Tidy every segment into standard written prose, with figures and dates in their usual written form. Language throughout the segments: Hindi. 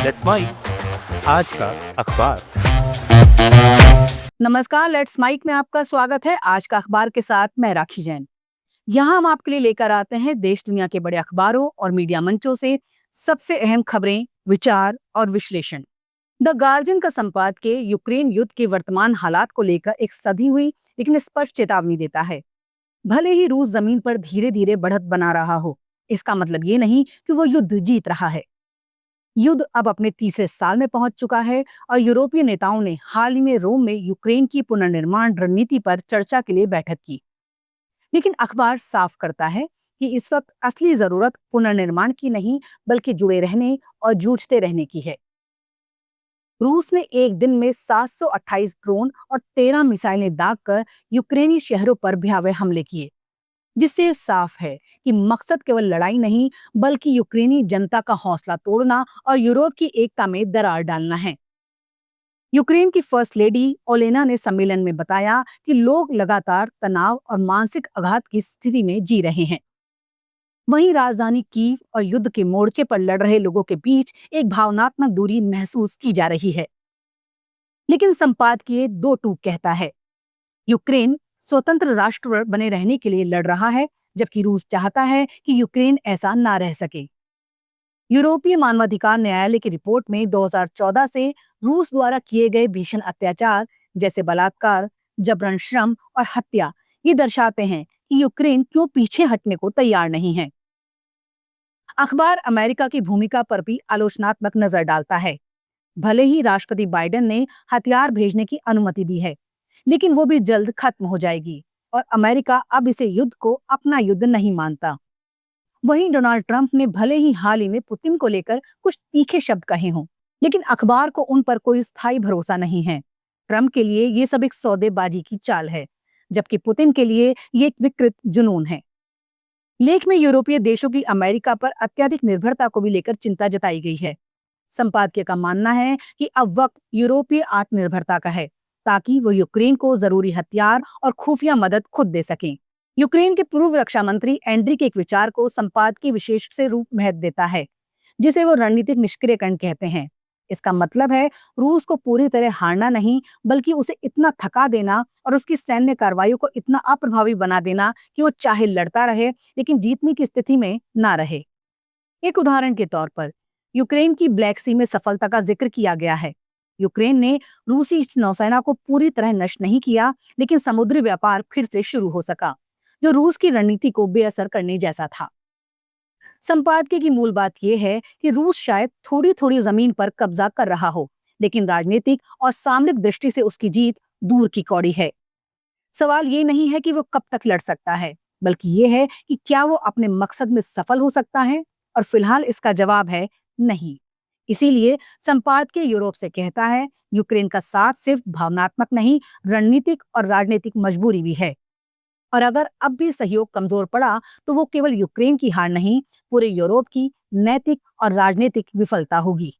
लेट्स माइक आज का अखबार। नमस्कार, लेट्स माइक में आपका स्वागत है। आज का अखबार के साथ मैं राखी जैन। यहाँ हम आपके लिए लेकर आते हैं देश दुनिया के बड़े अखबारों और मीडिया मंचों से सबसे अहम खबरें, विचार और विश्लेषण। द गार्जियन का संपादकीय यूक्रेन युद्ध के वर्तमान हालात को लेकर एक सधी हुई लेकिन स्पष्ट चेतावनी देता है। भले ही रूस जमीन पर धीरे धीरे बढ़त बना रहा हो, इसका मतलब ये नहीं कि वो युद्ध जीत रहा है। युद्ध अब अपने तीसरे साल में पहुंच चुका है और यूरोपीय नेताओं ने हाल ही में रोम में यूक्रेन की पुनर्निर्माण रणनीति पर चर्चा के लिए बैठक की। लेकिन अखबार साफ करता है कि इस वक्त असली जरूरत पुनर्निर्माण की नहीं बल्कि जुड़े रहने और जूझते रहने की है। रूस ने एक दिन में 728 ड्रोन और 13 मिसाइलें दागकर यूक्रेनी शहरों पर भयावह हमले किए, जिससे साफ है कि मकसद केवल लड़ाई नहीं बल्कि यूक्रेनी जनता का हौसला तोड़ना और यूरोप की एकता में दरार डालना है। यूक्रेन की फर्स्ट लेडी ओलेना ने सम्मेलन में बताया कि लोग लगातार तनाव और मानसिक आघात की स्थिति में जी रहे हैं। वहीं राजधानी कीव और युद्ध के मोर्चे पर लड़ रहे लोगों के बीच एक भावनात्मक दूरी महसूस की जा रही है। लेकिन संपादकीय दो टूक कहता है, यूक्रेन स्वतंत्र राष्ट्र बने रहने के लिए लड़ रहा है, जबकि रूस चाहता है कि यूक्रेन ऐसा ना रह सके। यूरोपीय मानवाधिकार न्यायालय की रिपोर्ट में 2014 से रूस द्वारा किए गए भीषण अत्याचार जैसे बलात्कार, जबरन श्रम और हत्या ये दर्शाते हैं कि यूक्रेन क्यों पीछे हटने को तैयार नहीं है। अखबार अमेरिका की भूमिका पर भी आलोचनात्मक नजर डालता है। भले ही राष्ट्रपति बाइडेन ने हथियार भेजने की अनुमति दी है, लेकिन वो भी जल्द खत्म हो जाएगी और अमेरिका अब इसे युद्ध को अपना युद्ध नहीं मानता। वहीं डोनाल्ड ट्रंप ने भले ही हाल ही में पुतिन को लेकर कुछ तीखे शब्द कहे हों, लेकिन अखबार को उन पर कोई स्थायी भरोसा नहीं है। ट्रंप के लिए ये सब एक सौदेबाजी की चाल है, जबकि पुतिन के लिए ये एक विकृत जुनून है। लेख में यूरोपीय देशों की अमेरिका पर अत्यधिक निर्भरता को भी लेकर चिंता जताई गई है। संपादकीय का मानना है कि अब वक्त यूरोपीय आत्मनिर्भरता का है, ताकि वो यूक्रेन को जरूरी हथियार और खुफिया मदद खुद दे सकें। यूक्रेन के पूर्व रक्षा मंत्री एंड्री के एक विचार को संपादकीय विशेष से रूप महत्व देता है, जिसे वो रणनीतिक निष्क्रियकरण कहते हैं। इसका मतलब है रूस को पूरी तरह हारना नहीं, बल्कि उसे इतना थका देना और उसकी सैन्य कार्रवाइयों को इतना अप्रभावी बना देना कि वो चाहे लड़ता रहे लेकिन जीतने की स्थिति में ना रहे। एक उदाहरण के तौर पर यूक्रेन की ब्लैक सी में सफलता का जिक्र किया गया है। यूक्रेन ने रूसी नौसेना को पूरी तरह नष्ट नहीं किया, लेकिन समुद्री व्यापार फिर से शुरू हो सका, जो रूस की रणनीति को बेअसर करने जैसा था। संपादकीय की मूल बात यह है कि रूस शायद थोड़ी थोड़ी जमीन पर कब्जा कर रहा हो, लेकिन राजनीतिक और सामरिक दृष्टि से उसकी जीत दूर की कौड़ी है। सवाल ये नहीं है कि वो कब तक लड़ सकता है, बल्कि ये है कि क्या वो अपने मकसद में सफल हो सकता है, और फिलहाल इसका जवाब है नहीं। इसीलिए संपादकीय यूरोप से कहता है, यूक्रेन का साथ सिर्फ भावनात्मक नहीं, रणनीतिक और राजनीतिक मजबूरी भी है। और अगर अब भी सहयोग कमजोर पड़ा तो वो केवल यूक्रेन की हार नहीं, पूरे यूरोप की नैतिक और राजनीतिक विफलता होगी।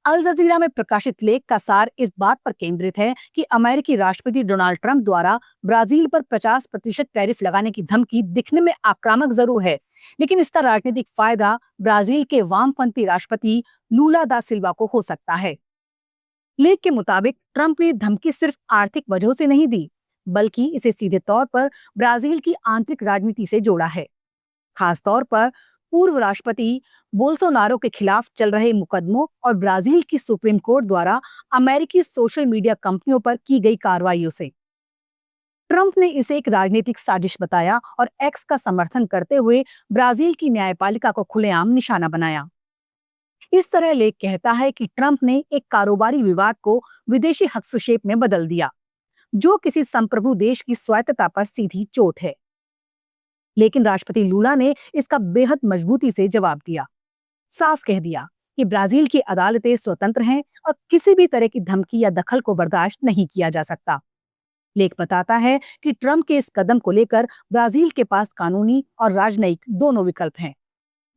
अल जजीरा में प्रकाशित लेख का सार इस बात पर केंद्रित है कि अमेरिकी राष्ट्रपति डोनाल्ड ट्रंप द्वारा ब्राजील पर 50% टैरिफ लगाने की धमकी दिखने में आक्रामक जरूर है, लेकिन इसका राजनीतिक फायदा ब्राजील के वामपंथी राष्ट्रपति लूला दा सिल्वा को हो सकता है। लेख के मुताबिक ट्रंप ने धमकी सिर्फ आर्थिक वजहों से नहीं दी, बल्कि इसे सीधे तौर पर ब्राजील की आंतरिक राजनीति से जोड़ा है। खास तौर पर पूर्व राष्ट्रपति बोल्सोनारो के खिलाफ चल रहे मुकदमों और ब्राजील की सुप्रीम कोर्ट द्वारा अमेरिकी सोशल मीडिया कंपनियों पर की गई कार्रवाइयों से। ट्रंप ने इसे एक राजनीतिक साजिश बताया और एक्स का समर्थन करते हुए ब्राजील की न्यायपालिका को खुलेआम निशाना बनाया। इस तरह लेख कहता है कि ट्रंप ने एक कारोबारी विवाद को विदेशी हस्तक्षेप में बदल दिया, जो किसी संप्रभु देश की स्वायत्तता पर सीधी चोट है। लेकिन राष्ट्रपति लूला ने इसका बेहद मजबूती से जवाब दिया, साफ कह दिया कि ब्राजील की अदालतें स्वतंत्र हैं और किसी भी तरह की धमकी या दखल को बर्दाश्त नहीं किया जा सकता। लेख बताता है कि ट्रंप के इस कदम को लेकर ब्राजील के पास कानूनी और राजनयिक दोनों विकल्प हैं,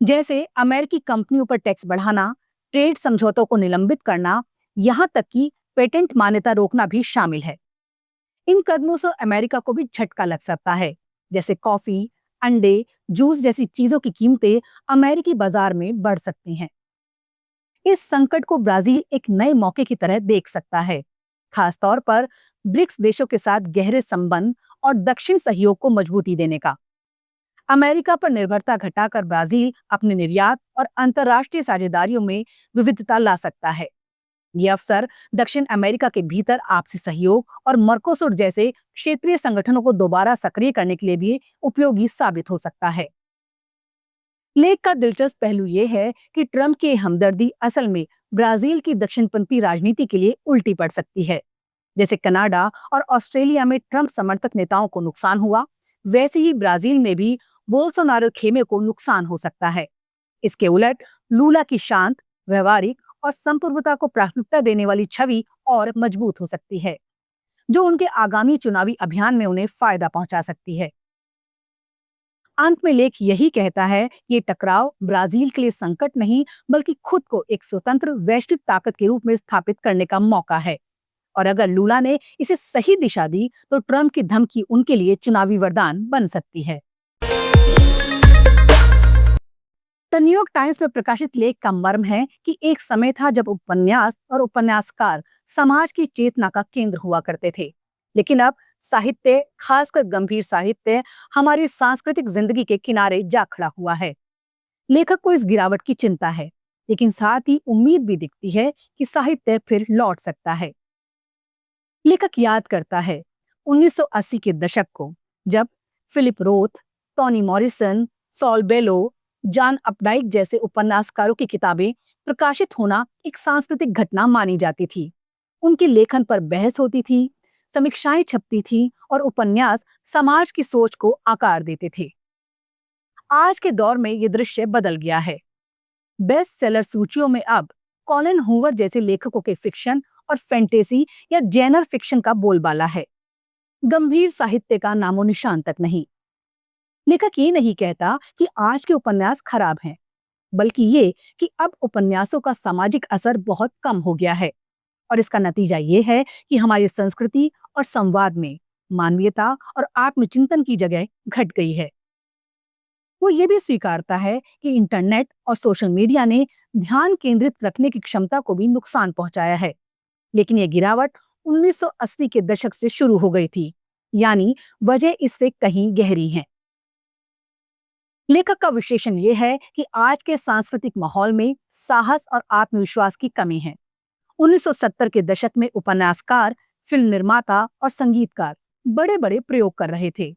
जैसे अमेरिकी कंपनियों पर टैक्स बढ़ाना, ट्रेड समझौतों को निलंबित करना, यहाँ तक कि पेटेंट मान्यता रोकना भी शामिल है। इन कदमों से अमेरिका को भी झटका लग सकता है, जैसे कॉफी, अंडे, जूस जैसी चीजों की कीमतें अमेरिकी बाजार में बढ़ सकती हैं। इस संकट को ब्राजील एक नए मौके की तरह देख सकता है, खासतौर पर ब्रिक्स देशों के साथ गहरे संबंध और दक्षिण सहयोग को मजबूती देने का। अमेरिका पर निर्भरता घटाकर ब्राजील अपने निर्यात और अंतर्राष्ट्रीय साझेदारियों में विविधता ला सकता है। ये अवसर दक्षिण अमेरिका के भीतर आपसी सहयोग और मर्कोसुर जैसे क्षेत्रीय संगठनों को दोबारा सक्रिय करने के लिए भी उपयोगी साबित हो सकता है। लेख का दिलचस्प पहलू यह है कि ट्रंप की हमदर्दी असल में ब्राजील की दक्षिणपंथी राजनीति के लिए उल्टी पड़ सकती है। जैसे कनाडा और ऑस्ट्रेलिया में ट्रंप समर्थक नेताओं को नुकसान हुआ, वैसे ही ब्राजील में भी बोल्सोनारो खेमे को नुकसान हो सकता है। इसके उलट लूला की शांत, व्यवहारिक और संप्रभुता को प्राथमिकता देने वाली छवि और मजबूत हो सकती है, जो उनके आगामी चुनावी अभियान में उन्हें फायदा पहुंचा सकती है। अंत में लेख यही कहता है कि ये टकराव ब्राजील के लिए संकट नहीं, बल्कि खुद को एक स्वतंत्र वैश्विक ताकत के रूप में स्थापित करने का मौका है। और अगर लूला ने इसे सही दिशा दी, तो ट्रंप की धमकी उनके लिए चुनावी वरदान बन सकती है। द न्यूयॉर्क टाइम्स में प्रकाशित लेख का मर्म है कि एक समय था जब उपन्यास और उपन्यासकार समाज की चेतना का केंद्र हुआ करते थे, लेकिन अब साहित्य, खासकर गंभीर साहित्य, हमारी सांस्कृतिक जिंदगी के किनारे जा खड़ा हुआ है। लेखक को इस गिरावट की चिंता है, लेकिन साथ ही उम्मीद भी दिखती है कि साहित्य फिर लौट सकता है। लेखक याद करता है 1980 के दशक को, जब Philip Roth, Toni Morrison, Saul Bellow, John Updike जैसे उपन्यासकारों की किताबें प्रकाशित होना एक सांस्कृतिक घटना मानी जाती थी। उनके लेखन पर बहस होती थी, समीक्षाएं छपती थी और उपन्यास समाज की सोच को आकार देते थे। आज के दौर में ये दृश्य बदल गया है। बेस्ट सेलर सूचियों में अब कॉलिन हूवर जैसे लेखकों के फिक्शन और फैंटेसी या जेनर फिक्शन का बोलबाला है। गंभीर साहित्य का नामो निशान तक नहीं। लेखक ये नहीं कहता कि आज के उपन्यास खराब हैं, बल्कि ये कि अब उपन्यासों का सामाजिक असर बहुत कम हो गया है, और इसका नतीजा ये है कि हमारी संस्कृति और संवाद में मानवीयता और आत्मचिंतन की जगह घट गई है। वो ये भी स्वीकारता है कि इंटरनेट और सोशल मीडिया ने ध्यान केंद्रित रखने की क्षमता को भी नुकसान पहुंचाया है, लेकिन यह गिरावट 1980 के दशक से शुरू हो गई थी, यानी वजह इससे कहीं गहरी है। लेखक का विश्लेषण ये है कि आज के सांस्कृतिक माहौल में साहस और आत्मविश्वास की कमी है। 1970 के दशक में उपन्यासकार, फिल्म निर्माता और संगीतकार बड़े बड़े प्रयोग कर रहे थे।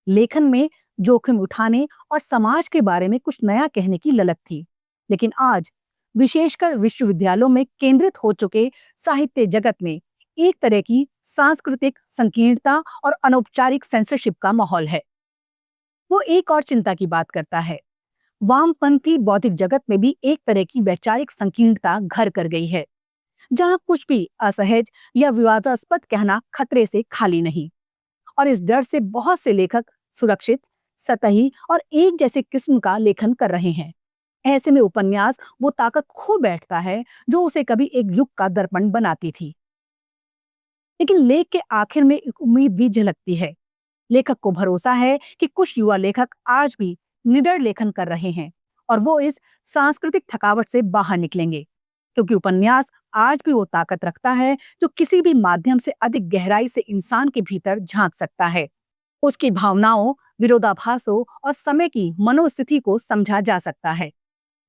लेखन में जोखिम उठाने और समाज के बारे में कुछ नया कहने की ललक थी, लेकिन आज विशेषकर विश्वविद्यालयों में केंद्रित हो चुके साहित्य जगत में एक तरह की सांस्कृतिक संकीर्णता और अनौपचारिक सेंसरशिप का माहौल है। वो एक और चिंता की बात करता है। वामपंथी बौद्धिक जगत में भी एक तरह की वैचारिक संकीर्णता घर कर गई है, जहां कुछ भी असहज या विवादास्पद कहना खतरे से खाली नहीं। और इस डर से बहुत से लेखक सुरक्षित, सतही और एक जैसे किस्म का लेखन कर रहे हैं। ऐसे में उपन्यास वो ताकत खो बैठता है जो उसे कभी एक युग का दर्पण बनाती थी। लेकिन लेख के आखिर में एक उम्मीद भी झलकती है। लेखक को भरोसा है कि कुछ युवा लेखक आज भी निडर लेखन कर रहे हैं, और वो इस सांस्कृतिक थकावट से बाहर निकलेंगे, क्योंकि उपन्यास आज भी वो ताकत रखता है जो किसी भी माध्यम से अधिक गहराई से इंसान के भीतर झांक सकता है। उसकी भावनाओं, विरोधाभासों और समय की मनोस्थिति को समझा जा सकता है।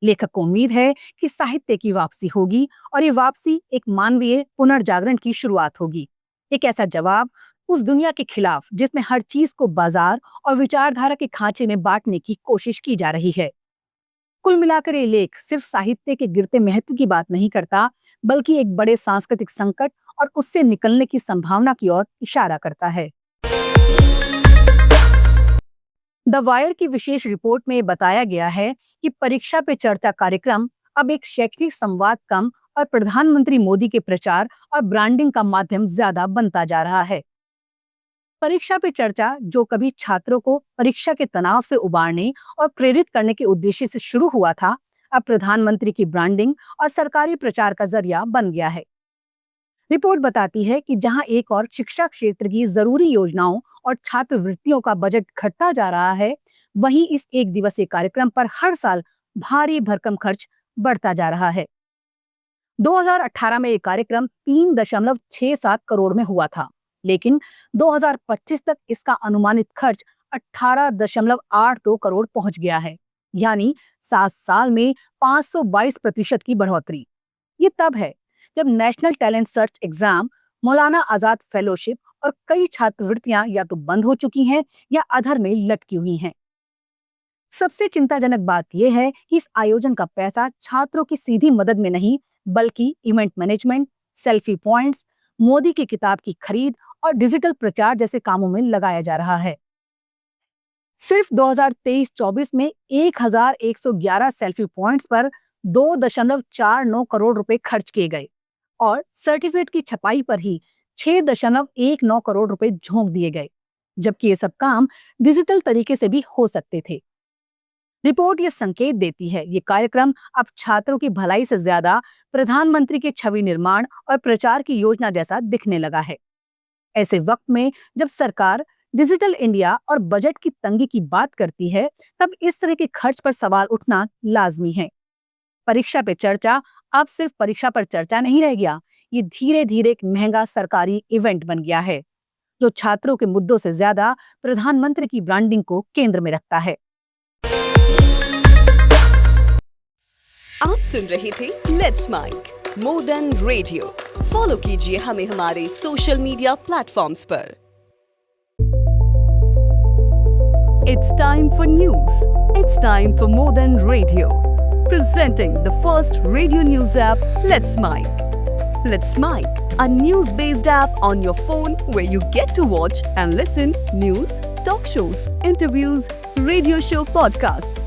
लेखक को उम्मीद है कि साहित्य की वापसी होगी, और ये वापसी एक मानवीय पुनर्जागरण की शुरुआत होगी। एक ऐसा जवाब उस दुनिया के खिलाफ जिसमें हर चीज को बाजार और विचारधारा के खांचे में बांटने की कोशिश की जा रही है। कुल मिलाकर ये लेख सिर्फ साहित्य के गिरते महत्व की बात नहीं करता, बल्कि एक बड़े सांस्कृतिक संकट और उससे निकलने की संभावना की ओर इशारा करता है। द वायर की विशेष रिपोर्ट में बताया गया है कि परीक्षा पे चर्चा कार्यक्रम अब एक शैक्षणिक संवाद कम और प्रधानमंत्री मोदी के प्रचार और ब्रांडिंग का माध्यम ज्यादा बनता जा रहा है। परीक्षा पे चर्चा, जो कभी छात्रों को परीक्षा के तनाव से उबारने और प्रेरित करने के उद्देश्य से शुरू हुआ था, अब प्रधानमंत्री की ब्रांडिंग और सरकारी प्रचार का जरिया बन गया है। रिपोर्ट बताती है कि जहां एक और शिक्षा क्षेत्र की जरूरी योजनाओं और छात्रवृत्तियों का बजट घटता जा रहा है, वहीं इस एक दिवसीय कार्यक्रम पर हर साल भारी भरकम खर्च बढ़ता जा रहा है। 2018 में ये कार्यक्रम 3.67 करोड़ में हुआ था, लेकिन 2025 तक इसका अनुमानित खर्च 18.82 करोड़ पहुंच गया है, यानी 7 साल में 522% की बढ़ोतरी। ये तब है जब national talent search exam, Maulana Azad fellowship और कई छात्रवृत्तियां या तो बंद हो चुकी हैं या अधर में लटकी हुई हैं। सबसे चिंताजनक बात यह है कि इस आयोजन का पैसा छात्रों की सीधी मदद में नहीं, बल्कि event management, selfie points, Modi की किताब की खरीद और डिजिटल प्रचार जैसे कामों में लगाया जा रहा है। सिर्फ 2023-24 में 1111 सेल्फी पॉइंट्स पर 2.49 करोड़ रुपए खर्च किए गए और सर्टिफिकेट की छपाई पर ही 6.19 करोड़ रुपए झोंक दिए गए, जबकि ये सब काम डिजिटल तरीके से भी हो सकते थे। रिपोर्ट ये संकेत देती है ये कार्यक्रम अब छात्रों की भलाई से ज्यादा प्रधानमंत्री के छवि निर्माण और प्रचार की योजना जैसा दिखने लगा है। ऐसे वक्त में जब सरकार डिजिटल इंडिया और बजट की तंगी की बात करती है, तब इस तरह के खर्च पर सवाल उठना लाजमी है। परीक्षा पे चर्चा अब सिर्फ परीक्षा पर चर्चा नहीं रह गया, ये धीरे धीरे एक महंगा सरकारी इवेंट बन गया है, जो छात्रों के मुद्दों से ज्यादा प्रधानमंत्री की ब्रांडिंग को केंद्र में रखता है। आप सुन रहे थे let's mike more than radio. Follow कीजिए हमें हमारे सोशल मीडिया प्लेटफॉर्म्स पर। It's time for news. It's time for more than radio. Presenting the first radio news app, Let's Mic. Let's Mic, a news-based app on your phone where you get to watch and listen news, talk shows, interviews, radio show podcasts,